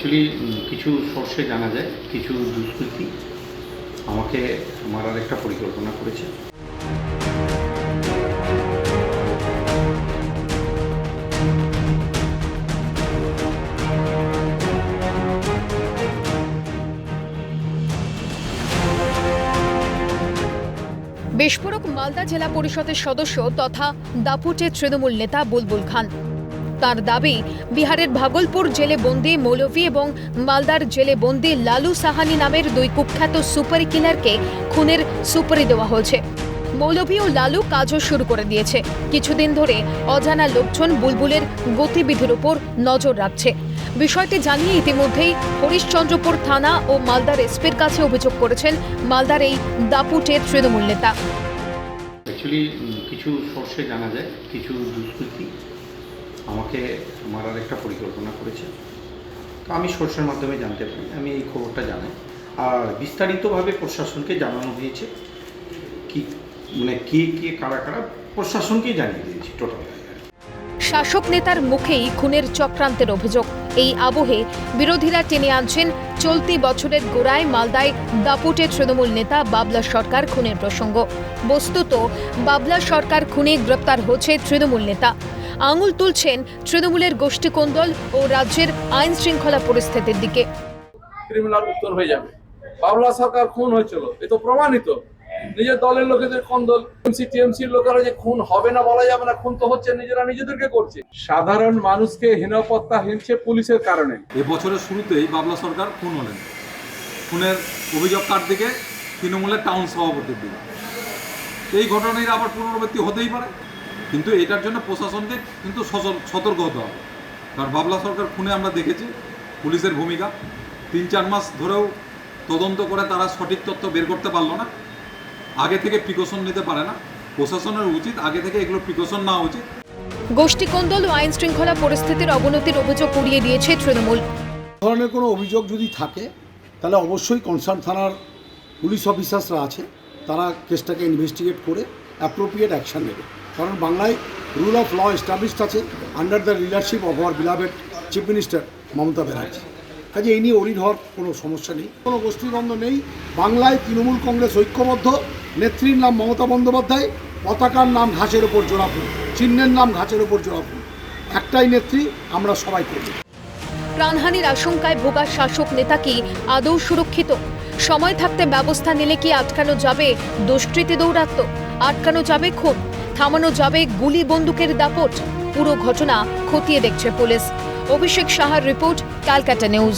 Actually কিছু সোর্সে জানা যায় কিছু দুষ্কৃতী আমাকে মারার একটা পরিকল্পনা করেছে। বিস্ফোরক মালদা জেলা পরিষদের সদস্য তথা দাপুটের তৃণমূল নেতা বুলবুল খান। তার দাবি, বিহারের ভাগলপুর জেলে বন্দি মৌলভী এবং মালদার জেলে বন্দি লালু সাহানি নামের দুই কুখ্যাত সুপার কিলারকে খুনের সুপারি দেওয়া হয়েছে। মৌলভী ও লালু কাজও শুরু করে দিয়েছে। কিছুদিন ধরে অজানা লোকজন বুলবুলের গতিবিধির উপর নজর রাখছে। বিষয়টি জানিয়ে ইতিমধ্যেই হরিশ্চন্দ্রপুর থানা ও মালদার এসপির কাছে অভিযোগ করেছেন মালদার এই দাপুটের তৃণমূল নেতা। অ্যাকচুয়ালি কিছু সোর্সে জানা যায় কিছু দুষ্কৃতী আমাকে মারার একটা পরিকল্পনা করেছে। তো আমি সোর্সের মাধ্যমে জানতে পারি, আমি এই খবরটা জানাই। আর বিস্তারিতভাবে প্রশাসনকে জানানো হয়েছে, কে কারা কারা প্রশাসনকেই জানিয়ে দিয়েছি টোটাল। শাসক নেতার মুখেই খুনের চক্রান্তের অভিযোগ। এই আবহে বিরোধীরা টেনে আনছেন চলতি বছরের গোড়ায় মালদায় দাপুটের তৃণমূল নেতা বাবলা সরকার খুনের প্রসঙ্গ। বস্তুত বাবলা সরকার খুনে গ্রেপ্তার হচ্ছে তৃণমূল নেতা। আঙুল তুলছেন তৃণমূলের গোষ্ঠীকোন্দল ও রাজ্যের আইন শৃঙ্খলা পরিস্থিতির দিকে। ক্রিমিনাল উত্তর হয়ে যাবে। বাবলা সরকার খুন হয়েছিল, এ তো প্রমাণিত। নিজের দলের লোকেদের কোন্দল, টিএমসির লোকেরা যে খুন হবে না বলা যাবে না, খুন তো হচ্ছে, নিজেরা নিজেদেরকে করছে। সাধারণ মানুষকে হীনপত্তা হিনছে পুলিশের কারণে। এবছরের শুরুতেই বাবলা সরকার খুন হলেন। খুনের অভিযোগ কার দিকে? তৃণমূলের টাউন সভাপতির দিকে। এই ঘটনার আবার পুনরাবৃত্তি হতেই পারে, কিন্তু এটার জন্য প্রশাসনকে কিন্তু সতর্ক হতে হবে। কারণ বাবলা সরকার খুনে আমরা দেখেছি পুলিশের ভূমিকা। 3-4 মাস ধরেও তদন্ত করে তারা সঠিক তথ্য বের করতে পারলো না। আগে থেকে প্রিকশন নিতে পারে না। প্রশাসনের উচিত আগে থেকে এগুলো প্রিকশন নেওয়া উচিত। গোষ্ঠীকোন্দল ও আইন শৃঙ্খলা পরিস্থিতির অবনতির অভিযোগ উড়িয়ে দিয়েছে তৃণমূল। ধরনের কোনো অভিযোগ যদি থাকে তাহলে অবশ্যই কনসার্ন থানার পুলিশ অফিসার্সরা আছে, তারা কেসটাকে ইনভেস্টিগেট করে অ্যাপ্রোপ্রিয়েট অ্যাকশন নেবে। কারণ বাংলায় রুল অফ ল এস্টাবলিশড আছে under the leadership of our beloved chief minister Mamata Banerjee. কাজে এই নিয়ে অরিড হওয়ার কোনো সমস্যা নেই, কোনো গোষ্ঠীদ্বন্দ্ব নেই। বাংলায় তৃণমূল কংগ্রেস ঐক্যবদ্ধ। নেত্রীর নাম মমতা বন্দ্যোপাধ্যায়, পতাকার নাম ঘাসের ওপর জোড়াফুল, চিহ্নের নাম ঘাসের ওপর জোড়াফুল। একটাই নেত্রী, আমরা সবাই করি। প্রাণহানির আশঙ্কায় ভোগা শাসক নেতা কি আদৌ সুরক্ষিত? সময় থাকতে ব্যবস্থা নিলে কি আটকানো যাবে দুষ্কৃতী দৌরাত্ম্য? আটকানো যাবে খুন? থামানো যাবে গুলি বন্দুকের দাপট? পুরো ঘটনা খতিয়ে দেখছে পুলিশ। অভিষেক সাহার রিপোর্ট, ক্যালকাটা নিউজ।